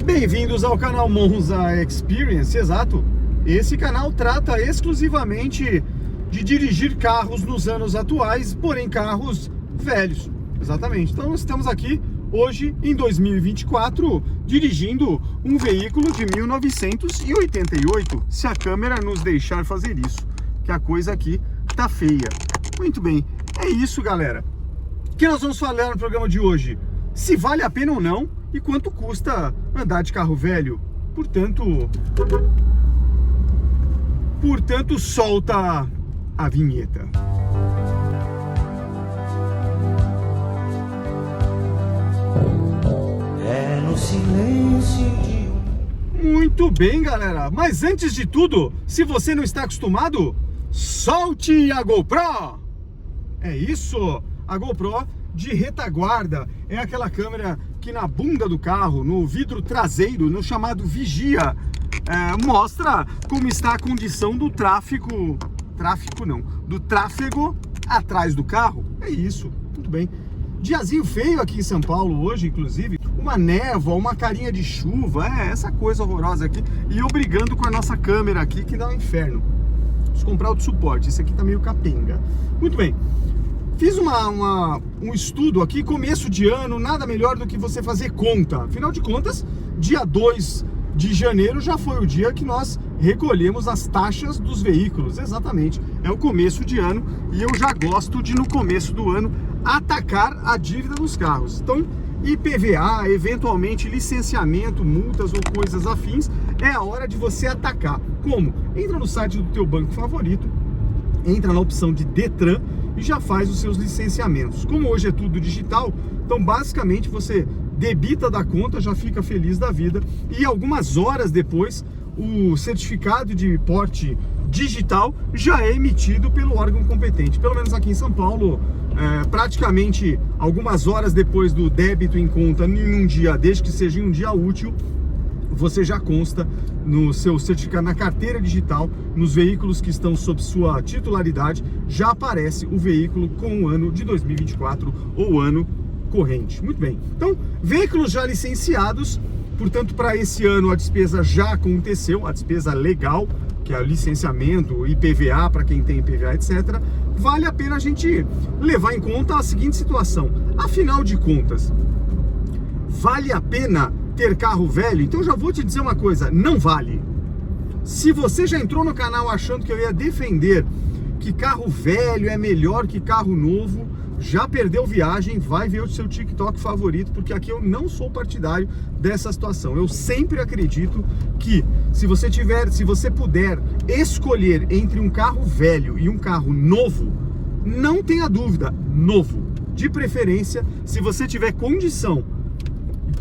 Bem-vindos ao canal Monza Experience, exato. Esse canal trata exclusivamente de dirigir carros nos anos atuais, porém carros velhos, exatamente. Então nós estamos aqui hoje em 2024 dirigindo um veículo de 1988, se a câmera nos deixar fazer isso, que a coisa aqui tá feia. Muito bem, é isso, galera. O que nós vamos falar no programa de hoje? Se vale a pena ou não e quanto custa andar de carro velho. Portanto, solta a vinheta. É no silêncio de... Muito bem, galera. Mas antes de tudo, se você não está acostumado, solte a GoPro. É isso, a GoPro de retaguarda. É aquela câmera que na bunda do carro, no vidro traseiro, no chamado vigia, mostra como está a condição do tráfego atrás do carro. É isso, muito bem. Diazinho feio aqui em São Paulo hoje, inclusive, uma névoa, uma carinha de chuva, essa coisa horrorosa aqui, e eu brigando com a nossa câmera aqui, que dá um inferno. Preciso comprar outro suporte, esse aqui tá meio capenga. Muito bem, fiz um estudo aqui, começo de ano, nada melhor do que você fazer conta. Afinal de contas, dia 2 de janeiro já foi o dia que nós recolhemos as taxas dos veículos, exatamente. É o começo de ano e eu já gosto de, no começo do ano, atacar a dívida dos carros. Então, IPVA, eventualmente licenciamento, multas ou coisas afins, é a hora de você atacar. Como? Entra no site do teu banco favorito, entra na opção de Detran e já faz os seus licenciamentos. Como hoje é tudo digital, então basicamente você debita da conta, já fica feliz da vida e algumas horas depois o certificado de porte digital já é emitido pelo órgão competente. Pelo menos aqui em São Paulo, praticamente algumas horas depois do débito em conta em um dia, desde que seja em um dia útil, você já consta no seu certificado, na carteira digital, nos veículos que estão sob sua titularidade, já aparece o veículo com o ano de 2024 ou ano corrente. Muito bem, então, veículos já licenciados, portanto, para esse ano a despesa já aconteceu, a despesa legal, que é o licenciamento, IPVA, para quem tem IPVA, etc. Vale a pena a gente levar em conta a seguinte situação. Afinal de contas, vale a pena ter carro velho? Então já vou te dizer uma coisa, não vale. Se você já entrou no canal achando que eu ia defender que carro velho é melhor que carro novo, já perdeu viagem, vai ver o seu TikTok favorito, porque aqui eu não sou partidário dessa situação. Eu sempre acredito que se você puder escolher entre um carro velho e um carro novo, não tenha dúvida, novo. De preferência, se você tiver condição,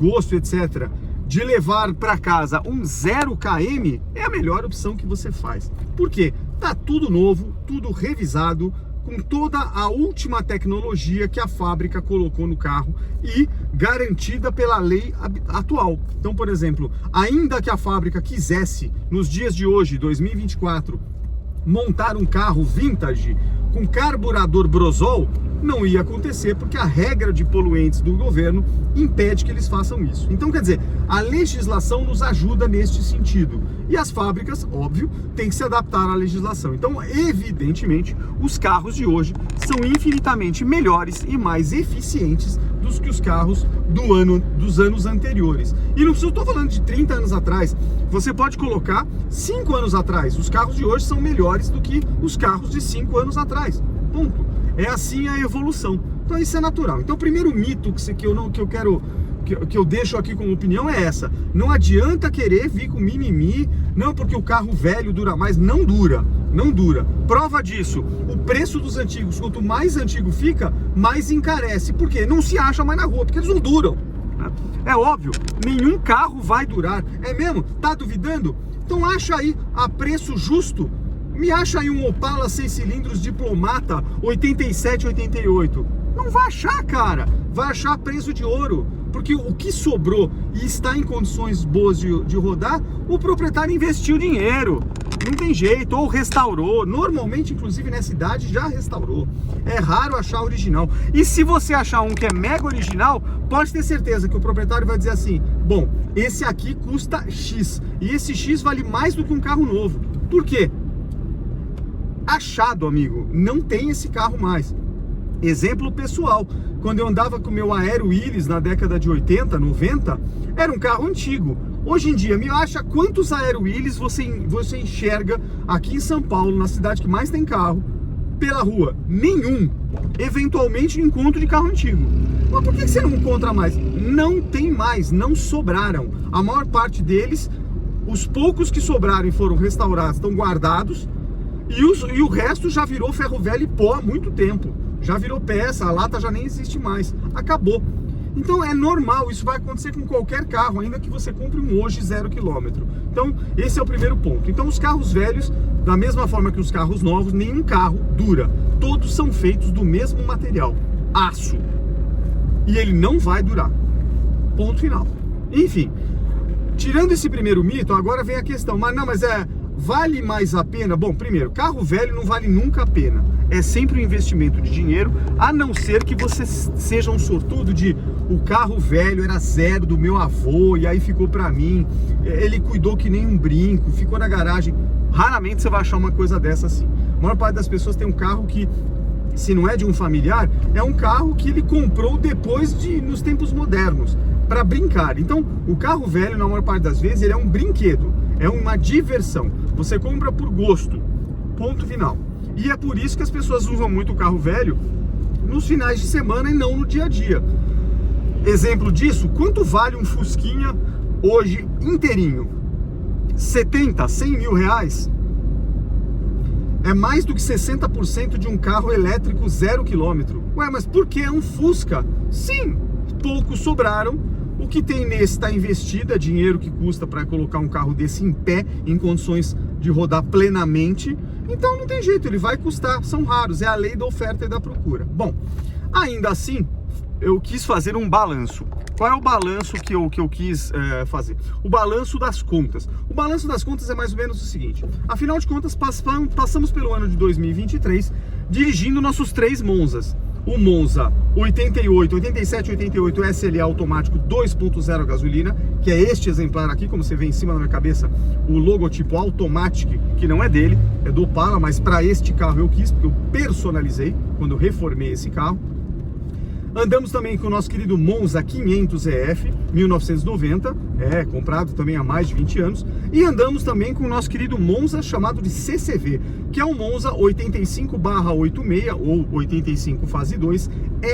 gosto, etc., de levar para casa um 0 km, é a melhor opção que você faz. Por quê? Tá tudo novo, tudo revisado, com toda a última tecnologia que a fábrica colocou no carro e garantida pela lei atual. Então, por exemplo, ainda que a fábrica quisesse, nos dias de hoje, 2024, montar um carro vintage com carburador Brosol, não ia acontecer, porque a regra de poluentes do governo impede que eles façam isso. Então, quer dizer, a legislação nos ajuda neste sentido. E as fábricas, óbvio, têm que se adaptar à legislação. Então, evidentemente, os carros de hoje são infinitamente melhores e mais eficientes do que os carros dos anos anteriores. E não estou falando de 30 anos atrás, você pode colocar 5 anos atrás. Os carros de hoje são melhores do que os carros de 5 anos atrás. Ponto. É assim a evolução. Então isso é natural. Então o primeiro mito que eu deixo aqui como opinião é essa. Não adianta querer vir com mimimi, não, porque o carro velho dura mais. Não dura, não dura. Prova disso, o preço dos antigos, quanto mais antigo fica, mais encarece. Por quê? Não se acha mais na rua, porque eles não duram. É óbvio, nenhum carro vai durar. É mesmo? Tá duvidando? Então acha aí a preço justo. Me acha aí um Opala 6 cilindros Diplomata 87, 88. Não vai achar, cara. Vai achar preço de ouro. Porque o que sobrou e está em condições boas de rodar, o proprietário investiu dinheiro. Não tem jeito, ou restaurou. Normalmente, inclusive nessa idade, já restaurou. É raro achar original. E se você achar um que é mega original, pode ter certeza que o proprietário vai dizer assim: bom, esse aqui custa X, e esse X vale mais do que um carro novo. Por quê? Achado, amigo, não tem esse carro mais. Exemplo pessoal, quando eu andava com o meu Aero Willys na década de 80, 90, era um carro antigo. Hoje em dia, me acha quantos Aero Willys você enxerga aqui em São Paulo, na cidade que mais tem carro, pela rua? Nenhum. Eventualmente encontro de carro antigo. Mas por que você não encontra mais? Não tem mais, não sobraram. A maior parte deles, os poucos que sobraram e foram restaurados, estão guardados, e o resto já virou ferro velho e pó há muito tempo. Já virou peça, a lata já nem existe mais. Acabou. Então é normal, isso vai acontecer com qualquer carro, ainda que você compre um hoje 0 km. Então esse é o primeiro ponto. Então os carros velhos, da mesma forma que os carros novos, nenhum carro dura. Todos são feitos do mesmo material, aço. E ele não vai durar. Ponto final. Enfim, tirando esse primeiro mito, agora vem a questão. Mas vale mais a pena? Bom, primeiro, carro velho não vale nunca a pena. É sempre um investimento de dinheiro, a não ser que você seja um sortudo de o carro velho era 0 do meu avô e aí ficou pra mim, ele cuidou que nem um brinco, ficou na garagem. Raramente você vai achar uma coisa dessa assim. A maior parte das pessoas tem um carro que, se não é de um familiar, é um carro que ele comprou depois nos tempos modernos, para brincar. Então, o carro velho, na maior parte das vezes, ele é um brinquedo, é uma diversão. Você compra por gosto, ponto final. E é por isso que as pessoas usam muito o carro velho nos finais de semana e não no dia a dia. Exemplo disso, quanto vale um Fusquinha hoje inteirinho? 70, 100 mil reais? É mais do que 60% de um carro elétrico 0 km. Ué, mas por que é um Fusca? Sim, poucos sobraram. O que tem nesse está investido, é dinheiro que custa para colocar um carro desse em pé, em condições de rodar plenamente. Então não tem jeito, ele vai custar, são raros, é a lei da oferta e da procura. Bom, ainda assim, eu quis fazer um balanço. Qual é o balanço que eu quis fazer? O balanço das contas. O balanço das contas é mais ou menos o seguinte. Afinal de contas, passamos pelo ano de 2023 dirigindo nossos 3 Monzas. O Monza 87, 88 SLA automático 2.0 gasolina, que é este exemplar aqui, como você vê em cima da minha cabeça, o logotipo Automatic, que não é dele, é do Opala, mas para este carro eu quis, porque eu personalizei quando eu reformei esse carro. Andamos também com o nosso querido Monza 500 EF, 1990, comprado também há mais de 20 anos. E andamos também com o nosso querido Monza chamado de CCV, que é o Monza 85/86 ou 85 fase 2,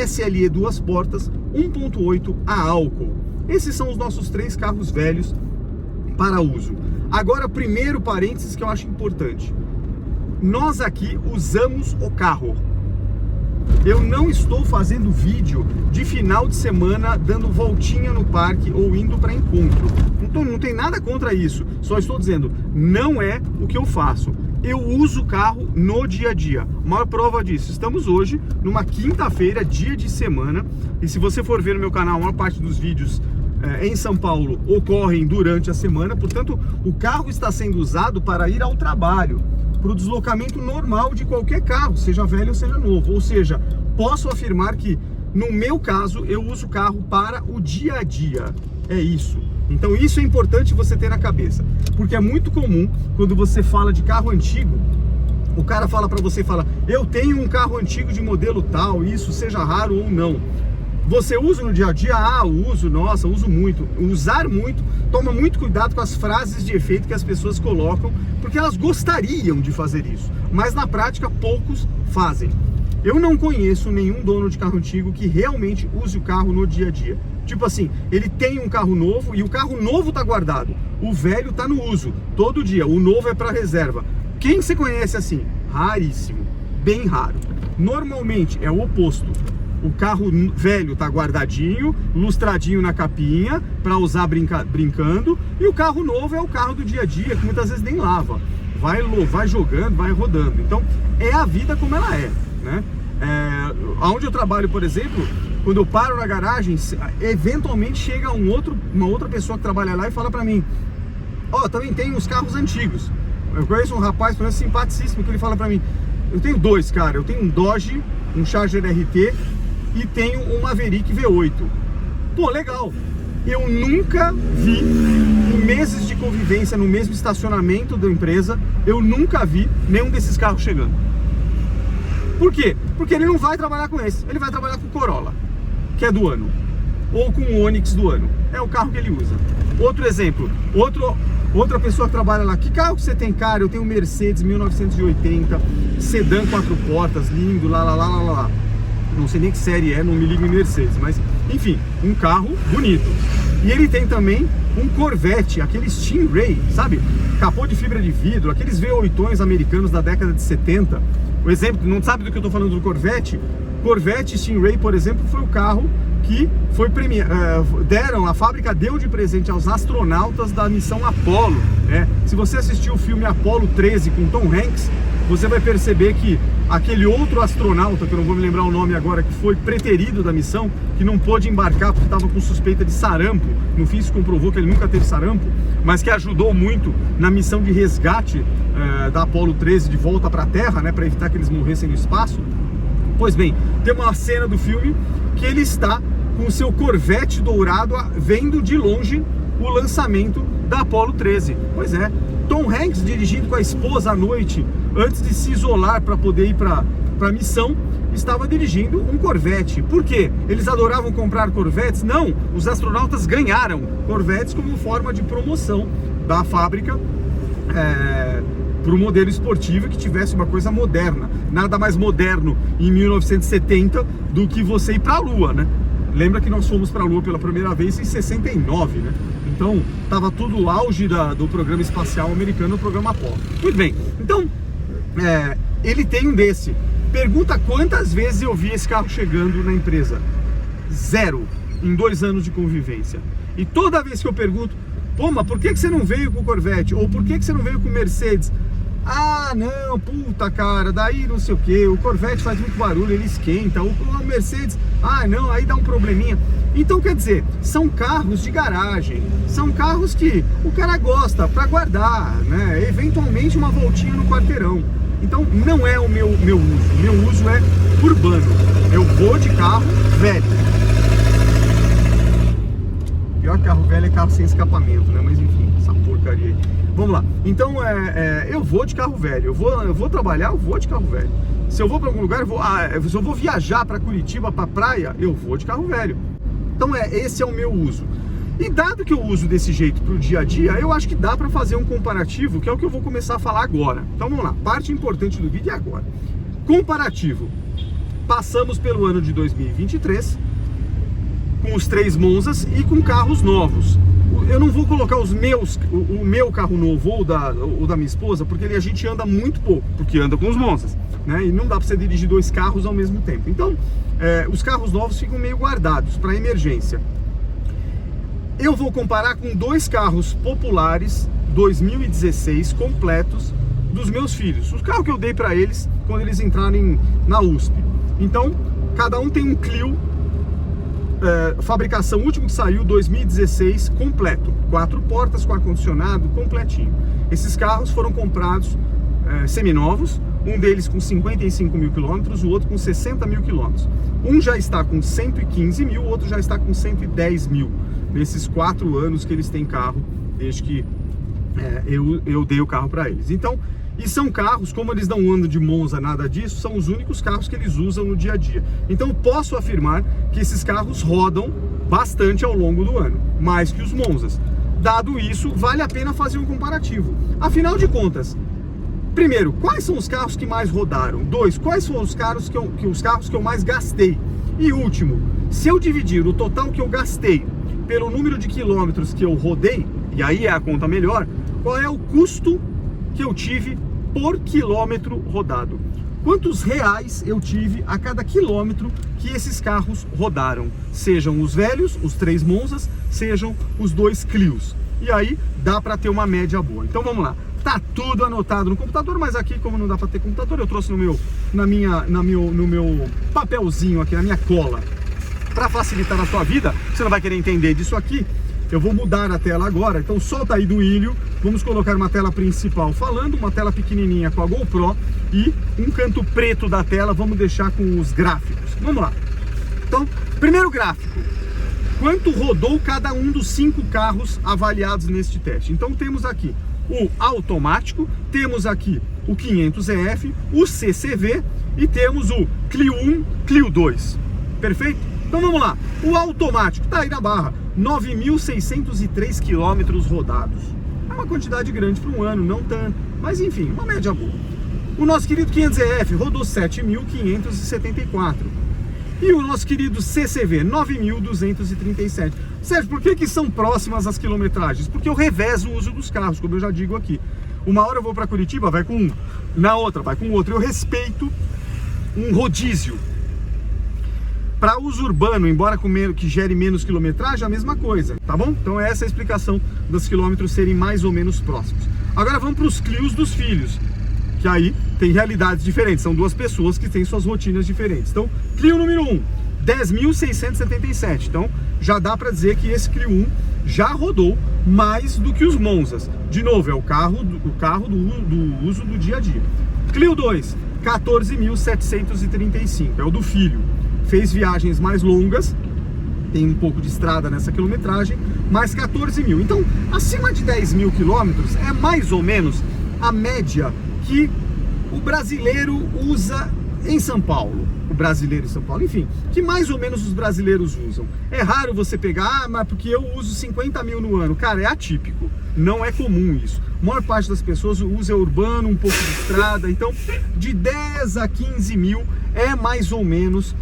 SLE 2 portas, 1.8 a álcool. Esses são os nossos 3 carros velhos para uso. Agora, primeiro parênteses que eu acho importante. Nós aqui usamos o carro. Eu não estou fazendo vídeo de final de semana dando voltinha no parque ou indo para encontro. Não tem nada contra isso. Só estou dizendo, não é o que eu faço. Eu uso o carro no dia a dia. Maior prova disso, estamos hoje numa quinta-feira, dia de semana. E se você for ver no meu canal, a maior parte dos vídeos em São Paulo ocorrem durante a semana. Portanto, o carro está sendo usado para ir ao trabalho, para o deslocamento normal de qualquer carro, seja velho ou seja novo. Ou seja, posso afirmar que, no meu caso, eu uso o carro para o dia a dia. É isso. Então isso é importante você ter na cabeça, porque é muito comum, quando você fala de carro antigo, o cara fala para você, eu tenho um carro antigo de modelo tal, isso seja raro ou não. Você usa no dia a dia? Uso, nossa, uso muito. Usar muito, toma muito cuidado com as frases de efeito que as pessoas colocam, porque elas gostariam de fazer isso, mas na prática poucos fazem. Eu não conheço nenhum dono de carro antigo que realmente use o carro no dia a dia. Tipo assim, ele tem um carro novo e o carro novo tá guardado, o velho tá no uso, todo dia, o novo é para reserva. Quem você conhece assim? Raríssimo, bem raro. Normalmente é o oposto. O carro velho tá guardadinho, lustradinho na capinha, para usar brincando, e o carro novo é o carro do dia a dia, que muitas vezes nem lava. Vai jogando, vai rodando. Então, é a vida como ela é, né? Onde eu trabalho, por exemplo, quando eu paro na garagem, eventualmente chega uma outra pessoa que trabalha lá e fala pra mim, também tem uns carros antigos. Eu conheço um rapaz, por exemplo, simpaticíssimo, que ele fala pra mim, eu tenho 2, cara, eu tenho um Dodge, um Charger RT, e tenho um Maverick V8. Pô, legal. eu nunca vi, em meses de convivência no mesmo estacionamento da empresa, eu nunca vi nenhum desses carros chegando. Por quê? Porque ele não vai trabalhar com esse, ele vai trabalhar com o Corolla, que é do ano, ou com o Onix do ano, é o carro que ele usa. Outro exemplo, outra pessoa que trabalha lá, que carro que você tem, cara? Eu tenho um Mercedes 1980, sedã 4 portas, lindo, lá. Não sei nem que série é, não me ligo em Mercedes, mas enfim, um carro bonito. E ele tem também um Corvette, aquele Stingray, sabe? Capô de fibra de vidro, aqueles V8ões americanos da década de 70. O exemplo, não sabe do que eu tô falando do Corvette? Corvette Stingray, por exemplo, foi o carro que foi a fábrica deu de presente aos astronautas da missão Apollo, né? Se você assistiu o filme Apollo 13 com Tom Hanks, você vai perceber que aquele outro astronauta, que eu não vou me lembrar o nome agora, que foi preterido da missão, que não pôde embarcar porque estava com suspeita de sarampo, no fim se comprovou que ele nunca teve sarampo, mas que ajudou muito na missão de resgate da Apollo 13 de volta para a Terra, né, para evitar que eles morressem no espaço. Pois bem, tem uma cena do filme que ele está com o seu Corvette dourado vendo de longe o lançamento da Apollo 13. Pois é, Tom Hanks dirigindo com a esposa à noite, antes de se isolar para poder ir para a missão, estava dirigindo um Corvette. Por quê? Eles adoravam comprar Corvettes? Não, os astronautas ganharam Corvettes como forma de promoção da fábrica para o modelo esportivo que tivesse uma coisa moderna. Nada mais moderno em 1970 do que você ir para a Lua, né? Lembra que nós fomos para a Lua pela primeira vez em 69, né? Então, estava tudo o auge do programa espacial americano, o programa Apollo. Muito bem, então, ele tem um desse. Pergunta quantas vezes eu vi esse carro chegando na empresa. 0, em 2 anos de convivência. E toda vez que eu pergunto, pô, mas por que você não veio com o Corvette? Ou por que você não veio com o Mercedes? Ah, não, puta, cara, daí não sei o que, o Corvette faz muito barulho, ele esquenta, o Mercedes, ah, não, aí dá um probleminha. Então, quer dizer, são carros de garagem, são carros que o cara gosta para guardar, né, eventualmente uma voltinha no quarteirão. Então, não é o meu uso é urbano, eu vou de carro velho. Pior que carro velho é carro sem escapamento, né, mas enfim, essa porcaria aí. Vamos lá, então eu vou de carro velho, eu vou trabalhar, eu vou de carro velho. Se eu vou para algum lugar, se eu vou viajar para Curitiba, para praia, eu vou de carro velho. Então esse é o meu uso. E dado que eu uso desse jeito para o dia a dia, eu acho que dá para fazer um comparativo, que é o que eu vou começar a falar agora. Então vamos lá, parte importante do vídeo é agora. Comparativo. Passamos pelo ano de 2023, com os 3 Monzas e com carros novos. Eu não vou colocar o meu carro novo ou da minha esposa, porque a gente anda muito pouco, porque anda com os Monzas, né? E não dá para você dirigir 2 carros ao mesmo tempo. Então, os carros novos ficam meio guardados para emergência. Eu vou comparar com 2 carros populares 2016 completos dos meus filhos. Os carros que eu dei para eles quando eles entrarem na USP. Então, cada um tem um Clio. Fabricação último que saiu 2016 completo, 4 portas com ar-condicionado completinho. Esses carros foram comprados seminovos, um deles com 55 mil quilômetros, o outro com 60 mil quilômetros. Um já está com 115 mil, o outro já está com 110 mil, nesses 4 anos que eles têm carro, desde que eu dei o carro para eles. Então, e são carros, como eles não andam de Monza, nada disso, são os únicos carros que eles usam no dia a dia. Então eu posso afirmar que esses carros rodam bastante ao longo do ano, mais que os Monzas. Dado isso, vale a pena fazer um comparativo. Afinal de contas, primeiro, quais são os carros que mais rodaram? 2, quais foram os carros que eu mais gastei? E último, se eu dividir o total que eu gastei pelo número de quilômetros que eu rodei, e aí é a conta melhor, qual é o custo que eu tive por quilômetro rodado? Quantos reais eu tive a cada quilômetro que esses carros rodaram? Sejam os velhos, os 3 Monzas, sejam os 2 Clios. E aí dá para ter uma média boa. Então vamos lá. Tá tudo anotado no computador, mas aqui, como não dá para ter computador, eu trouxe no meu papelzinho aqui, na minha cola. Para facilitar a sua vida, você não vai querer entender disso aqui. Eu vou mudar a tela agora, então solta aí do ilho, vamos colocar uma tela principal falando, uma tela pequenininha com a GoPro e um canto preto da tela vamos deixar com os gráficos. Vamos lá. Então, primeiro gráfico, quanto rodou cada um dos 5 carros avaliados neste teste. Então temos aqui o automático, temos aqui o 500EF, o CCV e temos o Clio 1, Clio 2. Perfeito? Então vamos lá. O automático está aí na barra, 9.603 quilômetros rodados. É uma quantidade grande para um ano, não tanto, mas enfim, uma média boa. O nosso querido 500EF rodou 7.574. E o nosso querido CCV, 9.237. Sérgio, por que são próximas as quilometragens? Porque eu revezo o uso dos carros, como eu já digo aqui. Uma hora eu vou para Curitiba, vai com um. Na outra, vai com outro. Eu respeito um rodízio. Para uso urbano, embora que gere menos quilometragem, a mesma coisa, tá bom? Então essa é a explicação dos quilômetros serem mais ou menos próximos. Agora vamos para os Clios dos filhos, que aí tem realidades diferentes, são duas pessoas que têm suas rotinas diferentes. Então, Clio número 1, 10.677. Então, já dá para dizer que esse Clio 1 já rodou mais do que os Monzas. De novo, é o carro do uso do dia a dia. Clio 2, 14.735, é o do filho. Fez viagens mais longas, tem um pouco de estrada nessa quilometragem, mais 14 mil. Então, acima de 10 mil quilômetros é mais ou menos a média que o brasileiro usa em São Paulo. O brasileiro em São Paulo, enfim, que mais ou menos os brasileiros usam. É raro você pegar, mas porque eu uso 50 mil no ano. Cara, é atípico, não é comum isso. A maior parte das pessoas usa urbano, um pouco de estrada. Então, de 10 a 15 mil é mais ou menos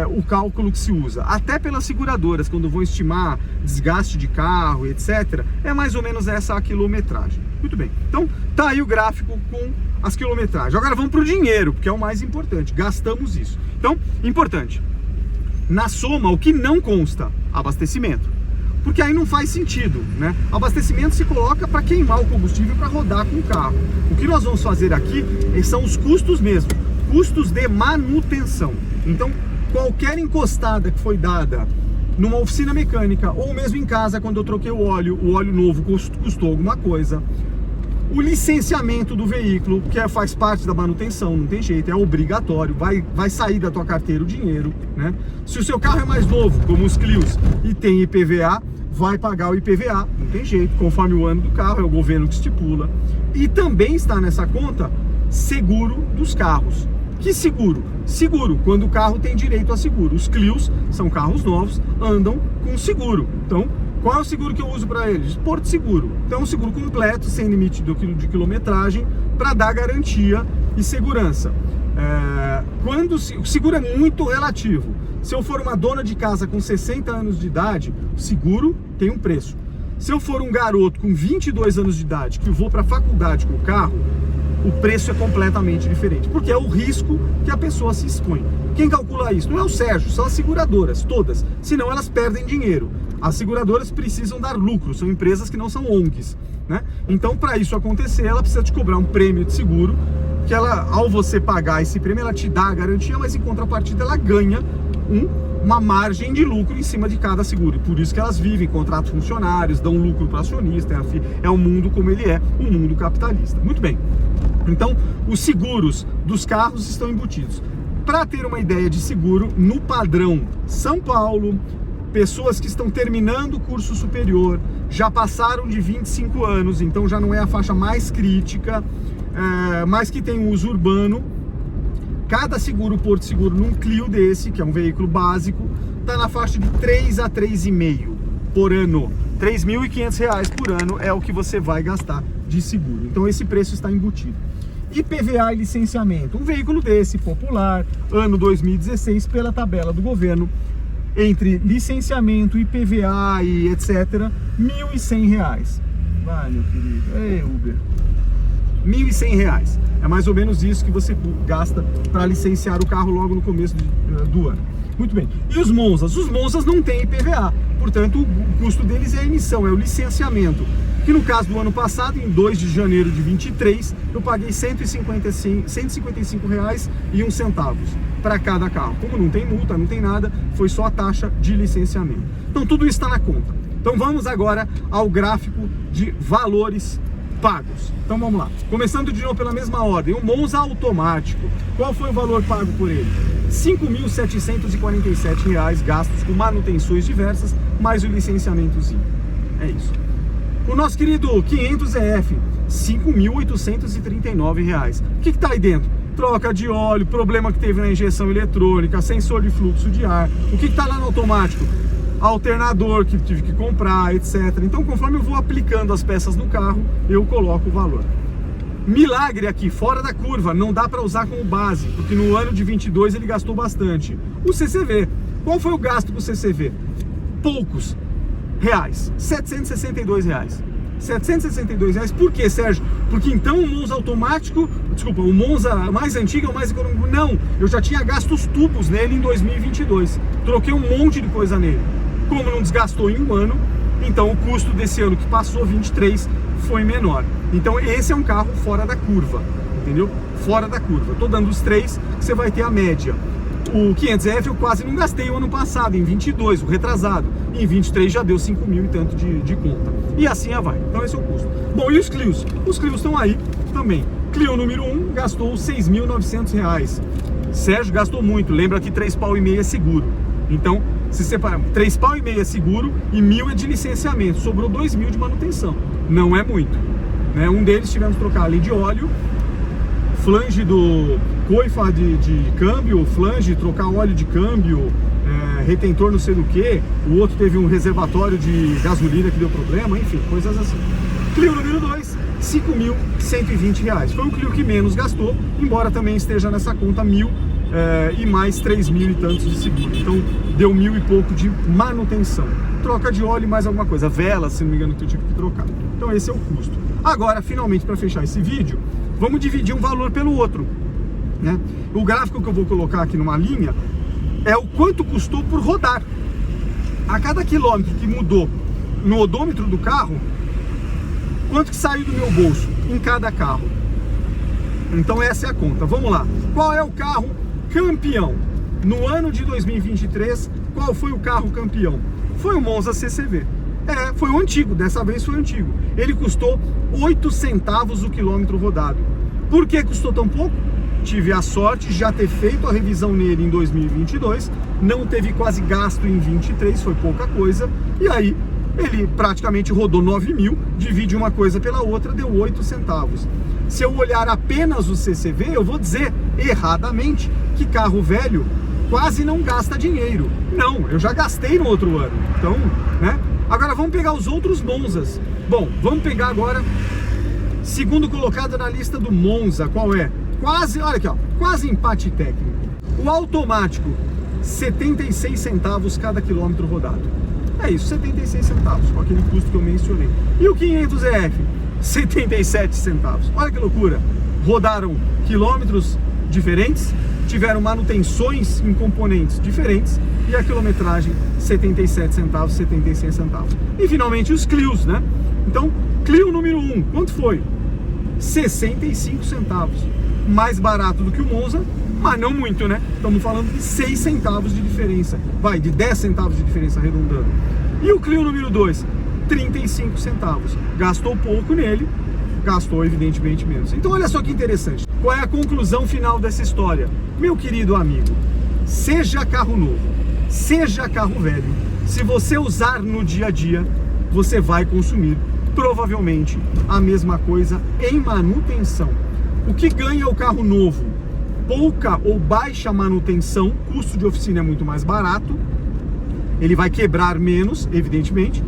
o cálculo que se usa. Até pelas seguradoras, quando vão estimar desgaste de carro, etc., é mais ou menos essa a quilometragem. Muito bem, então tá aí o gráfico com as quilometragens. Agora vamos para o dinheiro, porque é o mais importante, gastamos isso. Então, importante, na soma o que não consta, abastecimento, porque aí não faz sentido, né? Abastecimento se coloca para queimar o combustível para rodar com o carro. O que nós vamos fazer aqui são os custos mesmo, custos de manutenção. Então, qualquer encostada que foi dada numa oficina mecânica ou mesmo em casa, quando eu troquei o óleo novo custou alguma coisa. O licenciamento do veículo, que faz parte da manutenção, não tem jeito, é obrigatório, vai sair da tua carteira o dinheiro, né? Se o seu carro é mais novo, como os Clios, e tem IPVA, vai pagar o IPVA, não tem jeito, conforme o ano do carro, é o governo que estipula. E também está nessa conta seguro dos carros. Que seguro? Seguro, quando o carro tem direito a seguro. Os Clios são carros novos, andam com seguro. Então, qual é o seguro que eu uso para eles? Porto Seguro. Então, um seguro completo, sem limite de quilometragem, para dar garantia e segurança. O seguro é muito relativo. Se eu for uma dona de casa com 60 anos de idade, o seguro tem um preço. Se eu for um garoto com 22 anos de idade que vou para a faculdade com o carro, o preço é completamente diferente, porque é o risco que a pessoa se expõe. Quem calcula isso? Não é o Sérgio, são as seguradoras, todas, senão elas perdem dinheiro. As seguradoras precisam dar lucro, são empresas que não são ONGs, né? Então, para isso acontecer, ela precisa te cobrar um prêmio de seguro, que ela, ao você pagar esse prêmio, ela te dá a garantia, mas em contrapartida ela ganha uma margem de lucro em cima de cada seguro. E por isso que elas vivem, contratam funcionários, dão lucro para acionista, é um mundo como ele é, um mundo capitalista. Muito bem. Então, os seguros dos carros estão embutidos. Para ter uma ideia de seguro, no padrão São Paulo, pessoas que estão terminando o curso superior, já passaram de 25 anos, então já não é a faixa mais crítica, mas que tem uso urbano, cada seguro, Porto Seguro, num Clio desse, que é um veículo básico, está na faixa de 3 a 3,5 por ano. R$ 3.500 por ano é o que você vai gastar de seguro. Então esse preço está embutido. IPVA e licenciamento. Um veículo desse, popular, ano 2016, pela tabela do governo, entre licenciamento, IPVA e etc., R$ 1.100. Vai, meu querido. Ei, Uber. R$ 1.100. É mais ou menos isso que você gasta para licenciar o carro logo no começo do ano. Muito bem. E os Monzas? Os Monzas não têm IPVA, portanto o custo deles é a emissão, é o licenciamento. Que no caso do ano passado, em 2 de janeiro de 23, eu paguei R$ 155,01 para cada carro. Como não tem multa, não tem nada, foi só a taxa de licenciamento. Então tudo isso está na conta. Então vamos agora ao gráfico de valores pagos. Então vamos lá. Começando de novo pela mesma ordem. O Monza automático. Qual foi o valor pago por ele? R$ 5.747 gastos com manutenções diversas, mais o licenciamentozinho. É isso. O nosso querido 500EF, R$ 5.839. O que está aí dentro? Troca de óleo, problema que teve na injeção eletrônica, sensor de fluxo de ar. O que está lá no automático? Alternador que tive que comprar, etc. Então, conforme eu vou aplicando as peças no carro, eu coloco o valor. Milagre aqui, fora da curva, não dá para usar como base, porque no ano de 22 ele gastou bastante. O CCV, qual foi o gasto com o CCV? Poucos reais, R$ 762. R$ 762. Por quê, Sérgio? Porque então o Monza automático, desculpa, o Monza mais antigo é o mais econômico. Não, eu já tinha gasto os tubos nele em 2022. Troquei um monte de coisa nele. Como não desgastou em um ano, então o custo desse ano que passou, 23, foi menor. Então esse é um carro fora da curva, entendeu? Fora da curva. Tô dando os três, que você vai ter a média. O 500F eu quase não gastei o ano passado, em 22, o retrasado. Em 23 já deu 5 mil e tanto de conta. E assim vai. Então esse é o custo. Bom, e os Clios? Os Clios estão aí também. Clio número 1 gastou R$ 6.900. Sérgio gastou muito. Lembra que 3,5 pau é seguro. Então, se separa 3,5 pau é seguro e 1.000 é de licenciamento. Sobrou 2.000 de manutenção. Não é muito, né? Um deles tivemos que trocar além de óleo, flange do coifa de câmbio, flange, trocar óleo de câmbio, retentor não sei do que. O outro teve um reservatório de gasolina que deu problema, enfim, coisas assim. Clio número 2, R$ 5.120. Foi o Clio que menos gastou, embora também esteja nessa conta 1.000 e mais 3.000 e tantos de seguro. Então deu 1.000 e pouco de manutenção. Troca de óleo e mais alguma coisa, vela, se não me engano, que eu tive que trocar. Então esse é o custo. Agora, finalmente, para fechar esse vídeo, vamos dividir um valor pelo outro, né? O gráfico que eu vou colocar aqui numa linha é o quanto custou por rodar. A cada quilômetro que mudou no odômetro do carro, quanto que saiu do meu bolso em cada carro. Então essa é a conta. Vamos lá. Qual é o carro campeão? No ano de 2023, qual foi o carro campeão? Foi o Monza CCV. Foi o antigo, dessa vez foi o antigo. Ele custou 8 centavos o quilômetro rodado. Por que custou tão pouco? Tive a sorte de já ter feito a revisão nele em 2022, não teve quase gasto em 23, foi pouca coisa, e aí ele praticamente rodou 9.000, divide uma coisa pela outra, deu 8 centavos. Se eu olhar apenas o CCV, eu vou dizer erradamente que carro velho quase não gasta dinheiro. Não, eu já gastei no outro ano. Então, né? Agora vamos pegar os outros Monzas. Bom, vamos pegar agora segundo colocado na lista do Monza. Qual é? Quase, olha aqui, ó, quase empate técnico. O automático, 76 centavos cada quilômetro rodado. É isso, 76 centavos, com aquele custo que eu mencionei. E o 500EF, 77 centavos. Olha que loucura. Rodaram quilômetros diferentes, tiveram manutenções em componentes diferentes e a quilometragem 77 centavos, 76 centavos. E finalmente os Clios, né? Então, Clio número 1, quanto foi? 65 centavos. Mais barato do que o Monza, mas não muito, né? Estamos falando de 6 centavos de diferença. Vai, de 10 centavos de diferença arredondando. E o Clio número 2, 35 centavos. Gastou pouco nele, gastou evidentemente menos. Então olha só que interessante. Qual é a conclusão final dessa história? Meu querido amigo, seja carro novo, seja carro velho, se você usar no dia a dia, você vai consumir provavelmente a mesma coisa em manutenção. O que ganha o carro novo? Pouca ou baixa manutenção, custo de oficina é muito mais barato, ele vai quebrar menos, evidentemente.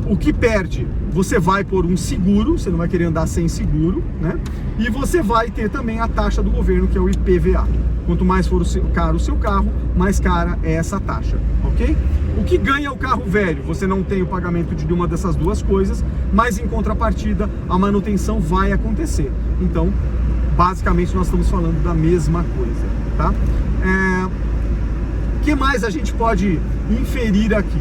O que perde, você vai por um seguro, você não vai querer andar sem seguro, né? E você vai ter também a taxa do governo, que é o IPVA. Quanto mais for caro o seu carro, mais cara é essa taxa, ok? O que ganha o carro velho? Você não tem o pagamento de uma dessas duas coisas, mas em contrapartida, a manutenção vai acontecer. Então, basicamente, nós estamos falando da mesma coisa, tá? O que mais a gente pode inferir aqui?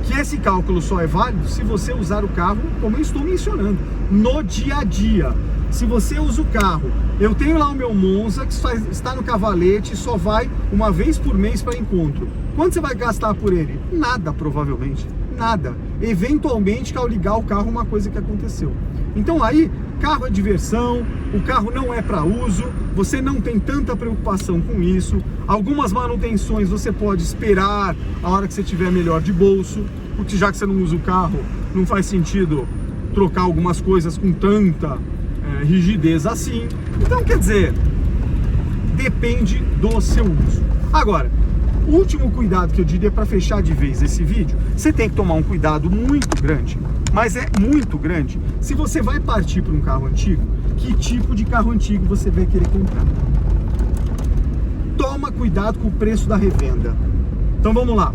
Que esse cálculo só é válido se você usar o carro, como eu estou mencionando, no dia a dia. Se você usa o carro, eu tenho lá o meu Monza, que está no cavalete, só vai uma vez por mês para encontro. Quanto você vai gastar por ele? Nada, provavelmente. Nada. Eventualmente, ao ligar o carro, uma coisa que aconteceu. Então aí, carro é diversão, o carro não é para uso, você não tem tanta preocupação com isso. Algumas manutenções você pode esperar a hora que você tiver melhor de bolso, porque já que você não usa o carro, não faz sentido trocar algumas coisas com tanta rigidez assim. Então, quer dizer, depende do seu uso. Agora, o último cuidado que eu diria para fechar de vez esse vídeo, você tem que tomar um cuidado muito grande, mas é muito grande. Se você vai partir para um carro antigo, que tipo de carro antigo você vai querer comprar? Toma cuidado com o preço da revenda. Então vamos lá.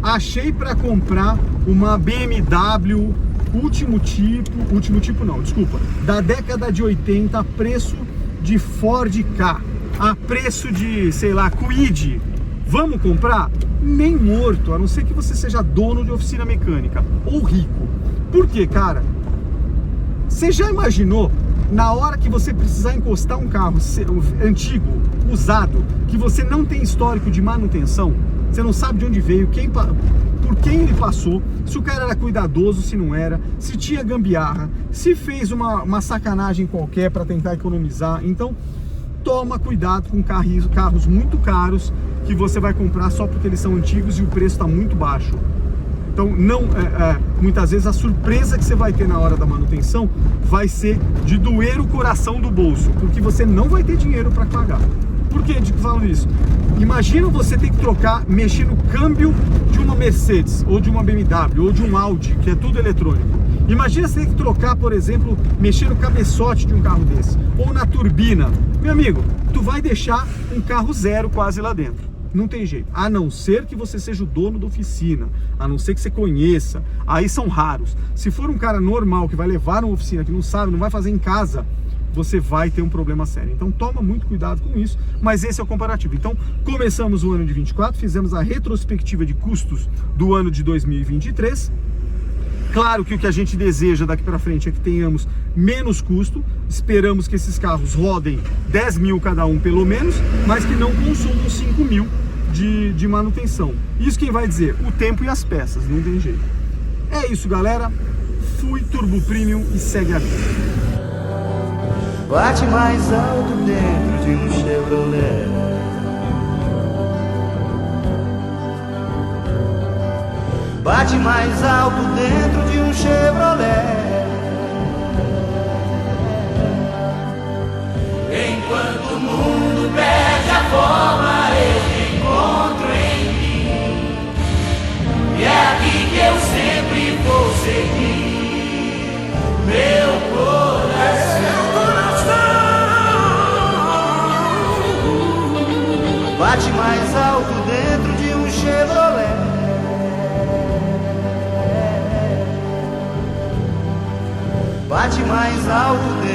Achei para comprar uma BMW último tipo não, desculpa, da década de 80, a preço de Ford Ka, a preço de, sei lá, Kwid. Vamos comprar? Nem morto, a não ser que você seja dono de oficina mecânica ou rico. Por quê, cara? Você já imaginou, na hora que você precisar encostar um carro antigo, usado, que você não tem histórico de manutenção, você não sabe de onde veio, por quem ele passou, se o cara era cuidadoso, se não era, se tinha gambiarra, se fez uma sacanagem qualquer para tentar economizar. Então, toma cuidado com carros muito caros que você vai comprar só porque eles são antigos e o preço está muito baixo. Então, muitas vezes a surpresa que você vai ter na hora da manutenção vai ser de doer o coração do bolso, porque você não vai ter dinheiro para pagar. Por que eu falo isso? Imagina você ter que mexer no câmbio de uma Mercedes, ou de uma BMW, ou de um Audi, que é tudo eletrônico. Imagina você ter que trocar, por exemplo, mexer no cabeçote de um carro desse, ou na turbina. Meu amigo, tu vai deixar um carro zero quase lá dentro. Não tem jeito, a não ser que você seja o dono da oficina, a não ser que você conheça, aí são raros. Se for um cara normal que vai levar uma oficina, que não sabe, não vai fazer em casa, você vai ter um problema sério. Então toma muito cuidado com isso, mas esse é o comparativo. Então começamos o ano de 24, fizemos a retrospectiva de custos do ano de 2023. Claro que o que a gente deseja daqui para frente é que tenhamos menos custo. Esperamos que esses carros rodem 10 mil cada um pelo menos, mas que não consumam 5 mil de manutenção. Isso quem vai dizer? O tempo e as peças, não tem jeito. É isso, galera. Fui Turbo Premium e segue a vida. Bate mais alto dentro de um Chevrolet. Bate mais alto dentro de um Chevrolet. Enquanto o mundo perde a forma, eu te encontro em mim. E é aqui que eu sempre vou seguir. Meu coração. Bate mais alto dentro de um Chevrolet. Bate mais alto dentro